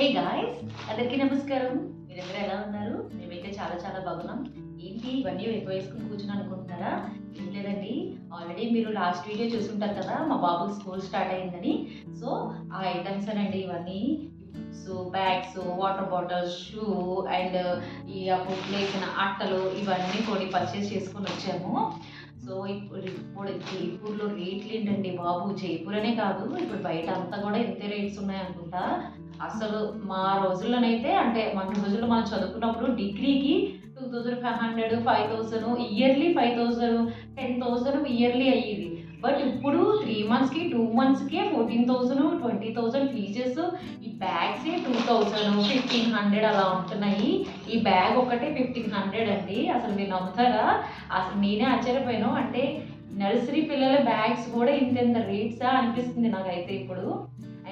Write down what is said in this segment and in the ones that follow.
Hey guys, అందరికీ నమస్కారం. మీరందరూ ఎలా ఉన్నారు? మేమైతే చాలా చాలా బాగున్నాం. ఏంటి ఇవన్నీ ఎక్కువ వేసుకుని కూర్చుని అనుకుంటున్నారా? ఏం లేదండి, ఆల్రెడీ మీరు లాస్ట్ వీడియో చూసుంటారు కదా, మా బాబుకి స్కూల్ స్టార్ట్ అయిందని. సో ఆ ఐటమ్స్ అండి ఇవన్నీ, books, bags, water bottles, shoe and ఈ ఫుడ్ వేసిన అట్టలు ఇవన్నీ కొన్ని పర్చేస్ చేసుకొని వచ్చాము. సో ఇప్పుడు జైపూర్లో రేట్లు ఏంటండి బాబు, జైపూర్ అనే కాదు, ఇప్పుడు బయట అంతా కూడా ఇంతే రేట్స్ ఉన్నాయనుకుంటా. అసలు మా రోజుల్లోనైతే, అంటే మన రోజుల్లో మనం చదువుకున్నప్పుడు డిగ్రీకి 2500, 5000, ఇయర్లీ 5000, 10,000 ఇయర్లీ అయ్యేది. బట్ ఇప్పుడు 3 మంత్స్కి 2 మంత్స్కే 14,000, 20,000 ఫీజెస్. ఈ బ్యాగ్సే 2000, 1500 అలా ఉంటున్నాయి. ఈ బ్యాగ్ ఒకటే 1500 అండి. అసలు మీరు నమ్ముతారా? అసలు నేనే ఆశ్చర్యపోయాను. అంటే నర్సరీ పిల్లల బ్యాగ్స్ కూడా ఇంత రేట్సా అనిపిస్తుంది నాకైతే ఇప్పుడు.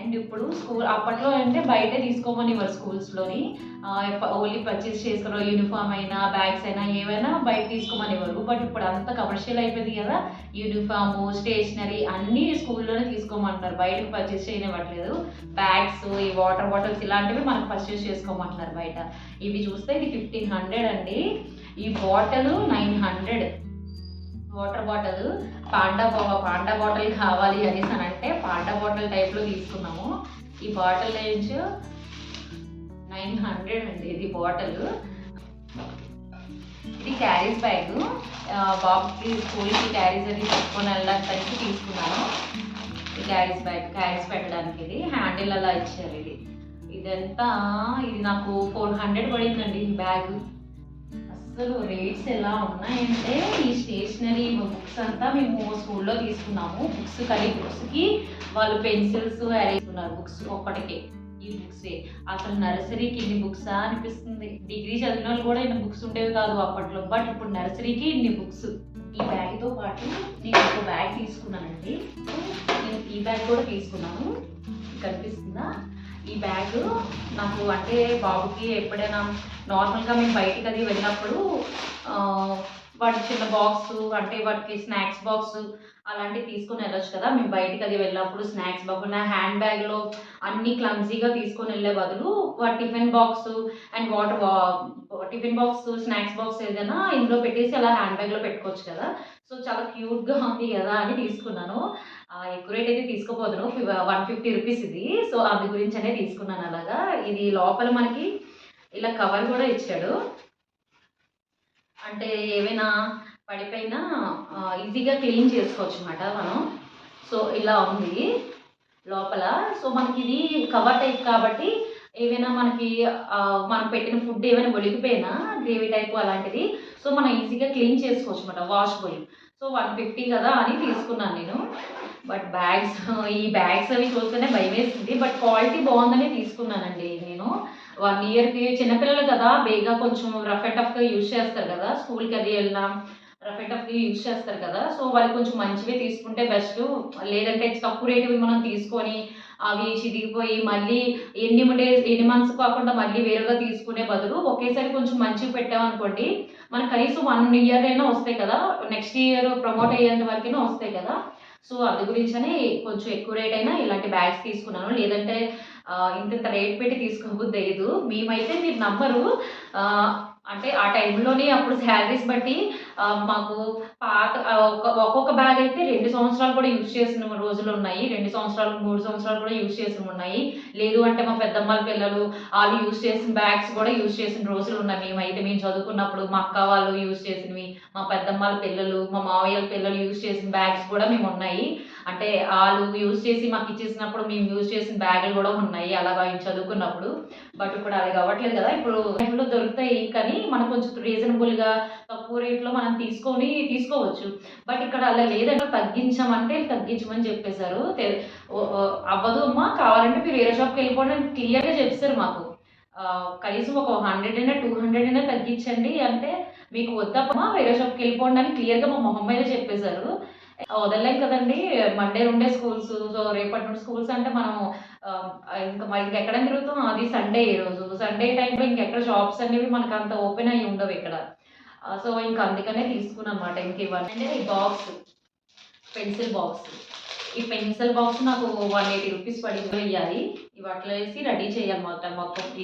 అండ్ ఇప్పుడు స్కూల్ అప్పట్లో అంటే బయటే తీసుకోమనివ్వరు స్కూల్స్లోని. ఓన్లీ పర్చేస్ చేసుకోవడం, యూనిఫామ్ అయినా బ్యాగ్స్ అయినా ఏవైనా బయట తీసుకోమనివ్వరు. బట్ ఇప్పుడు అంతా కమర్షియల్ అయిపోయింది కదా, యూనిఫాము, స్టేషనరీ అన్నీ స్కూల్లోనే తీసుకోమంటున్నారు, బయటకు పర్చేస్ చేయనివ్వట్లేదు. బ్యాగ్స్, ఈ వాటర్ బాటిల్స్ ఇలాంటివి మనకు పర్చేస్ చేసుకోమంటున్నారు బయట. ఇవి చూస్తే ఇది 1500 అండి. ఈ bottle 900. Water bottle panda bottle కావాలి అనేసి అని అంటే పాండా బాటిల్ టైప్లో తీసుకున్నాము. ఈ బాటిల్ రేంజ్ 900 అండి. ఇది బాటిల్. ఇది క్యారీస్ బ్యాగ్, బాబుకి స్కూల్కి క్యారీస్ అది తీసుకొని వెళ్ళడానికి తీసుకున్నాను. ఈ క్యారీస్ బ్యాగ్, క్యారీస్ పెట్టడానికి. ఇది హ్యాండిల్ అలా ఇచ్చారు. ఇదంతా ఇది నాకు 400 పడిందండి ఈ బ్యాగ్. అసలు రేట్స్ ఎలా ఉన్నాయంటే, ఈ స్టేషనరీ బుక్స్ అంతా మేము స్కూల్లో తీసుకున్నాము. బుక్స్కి వాళ్ళు పెన్సిల్స్ వేసుకున్నారు, బుక్స్ ఒక్కటికే. ఈ బుక్సే అసలు నర్సరీకి ఇన్ని బుక్సా అనిపిస్తుంది. డిగ్రీ చదివిన వాళ్ళు కూడా ఇన్ని బుక్స్ ఉండేవి కాదు అప్పట్లో. బట్ ఇప్పుడు నర్సరీకి ఇన్ని బుక్స్. ఈ బ్యాగ్తో పాటు నేను ఒక బ్యాగ్ తీసుకున్నానండి. నేను ఈ బ్యాగ్ కూడా తీసుకున్నాను, కనిపిస్తుందా? ఈ బ్యాగ్ నాకు అంటే బాబుకి ఎప్పుడైనా నార్మల్గా మేము బయటికి అది వెళ్ళినప్పుడు వాటి చిన్న బాక్స్, అంటే వాటికి స్నాక్స్ బాక్స్ అలాంటివి తీసుకొని వెళ్ళొచ్చు కదా. మేము బయటికి అది వెళ్ళినప్పుడు స్నాక్స్ బాక్స్ నా హ్యాండ్ బ్యాగ్లో అన్నీ క్లమ్జీగా తీసుకొని వెళ్ళే బదులు వాటి tiffin box and tiffin box, snacks box ఏదైనా ఇందులో పెట్టేసి అలా హ్యాండ్ బ్యాగ్లో పెట్టుకోవచ్చు కదా. సో చాలా క్యూట్గా ఉంది కదా అని తీసుకున్నాను. ఎక్కువ రేట్ అయితే తీసుకోపోదును, 150 రూపీస్ ఇది. సో అందు గురించి అనే తీసుకున్నాను అలాగా. ఇది లోపల మనకి ఇలా కవర్ కూడా ఇచ్చాడు, అంటే ఏవైనా పడిపోయినా ఈజీగా క్లీన్ చేసుకోవచ్చు అన్నమాట మనం. సో ఇలా ఉంది లోపల. సో మనకి ఇది కవర్ టైప్ కాబట్టి ఏవైనా మనకి మనం పెట్టిన ఫుడ్ ఏమైనా ఒలిగిపోయినా గ్రేవీ టైప్ అలాంటిది, సో మనం ఈజీగా క్లీన్ చేసుకోవచ్చు అన్నమాట, వాషబుల్. సో 150 కదా అని తీసుకున్నాను నేను. బట్ ఈ బ్యాగ్స్ అవి చూస్తేనే భయం వేస్తుంది. బట్ క్వాలిటీ బాగుందని తీసుకున్నానండి నేను. 1 ఇయర్కి చిన్నపిల్లలు కదా, బేగా కొంచెం రఫ్ అండ్ టఫ్గా యూజ్ చేస్తారు కదా, స్కూల్కి అది వెళ్ళినా రఫ్ అండ్ టఫ్గా యూజ్ చేస్తారు కదా. సో వాళ్ళు కొంచెం మంచివే తీసుకుంటే బెస్ట్. లేదంటే తక్కువ రేటువి మనం తీసుకొని అవి చిరిగిపోయి మళ్ళీ ఎన్ని మంత్స్ కాకుండా మళ్ళీ వేరుగా తీసుకునే బదులు ఒకేసారి కొంచెం మంచివి పెట్టామనుకోండి, మనకు కనీసం 1 ఇయర్ అయినా వస్తాయి కదా, నెక్స్ట్ ఇయర్ ప్రమోట్ అయ్యేంత వరకైనా వస్తాయి కదా. సో అందు గురించనే కొంచెం ఎక్కువ రేట్ అయినా ఇలాంటి బ్యాగ్స్ తీసుకున్నాను. లేదంటే ఇంత రేట్ పెట్టి తీసుకోబుద్ది అయ్యదు. మేమైతే మీరు నమ్మరు, అంటే ఆ టైంలోనే అప్పుడు శాలరీస్ బట్టి మాకు పాత ఒక్కొక్క బ్యాగ్ అయితే 2 సంవత్సరాలు కూడా యూజ్ చేసిన రోజులు ఉన్నాయి. 2 సంవత్సరాలు, 3 సంవత్సరాలు కూడా యూజ్ చేసిన ఉన్నాయి. లేదు అంటే మా పెద్దమ్మల పిల్లలు వాళ్ళు యూజ్ చేసిన బ్యాగ్స్ కూడా యూజ్ చేసిన రోజులు ఉన్నాయి. మేము చదువుకున్నప్పుడు మా అక్క వాళ్ళు యూజ్ చేసినవి, మా పెద్దమ్మల పిల్లలు, మా మావయ్యల పిల్లలు యూజ్ చేసిన బ్యాగ్స్ కూడా మేము ఉన్నాయి. అంటే వాళ్ళు యూజ్ చేసి మాకు ఇచ్చేసినప్పుడు మేము యూజ్ చేసిన బ్యాగులు కూడా ఉన్నాయి అలాగా చదువుకున్నప్పుడు. బట్ ఇప్పుడు అది అవ్వట్లేదు కదా. ఇప్పుడు టైంలో దొరుకుతాయి కానీ మనం కొంచెం రీజనబుల్గా తక్కువ రేట్లో మనం తీసుకోవచ్చు. బట్ ఇక్కడ అలా లేదంటే తగ్గించమని చెప్పేశారు. అవ్వదు అమ్మా, కావాలంటే మీరు వేరే షాప్కి వెళ్ళిపోండి అని క్లియర్గా చెప్పేశారు మాకు. కనీసం ఒక 100 అయినా 200 అయినా తగ్గించండి అంటే, మీకు వద్దమ్మా వేరే షాప్కి వెళ్ళిపోండి అని క్లియర్గా మా మొహం మీద చెప్పేశారు. వదలలేం కదండి, మండే నుండే స్కూల్స్. సో రేపటి నుండి స్కూల్స్ అంటే మనం ఇంకెక్కడ తిరుగుతాం. అది సండే, ఈరోజు సండే టైంలో ఇంకెక్కడ షాప్స్ అనేవి మనకు అంత ఓపెన్ అయ్యి ఉండవు ఇక్కడ. సో ఇంకా అందుకనే తీసుకున్నాను అనమాట. ఇంక ఇవన్నీ బాక్స్, పెన్సిల్ బాక్స్. ఈ పెన్సిల్ బాక్స్ నాకు 180 రూపీస్ పడింది ఇవ్వాలి. ఇవి అట్లా వేసి రెడీ చేయాలి మొత్తం.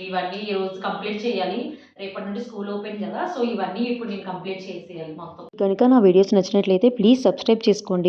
ఇవన్నీ ఈరోజు కంప్లీట్ చేయాలి. రేపటి నుండి స్కూల్ ఓపెన్ కదా! సో, ఇవన్నీ ఇప్పుడు నేను కంప్లీట్ చేసేయాలి మొత్తం. కనుక నా వీడియోస్ నచ్చినట్లయితే ప్లీజ్ సబ్స్క్రైబ్ చేసుకోండి.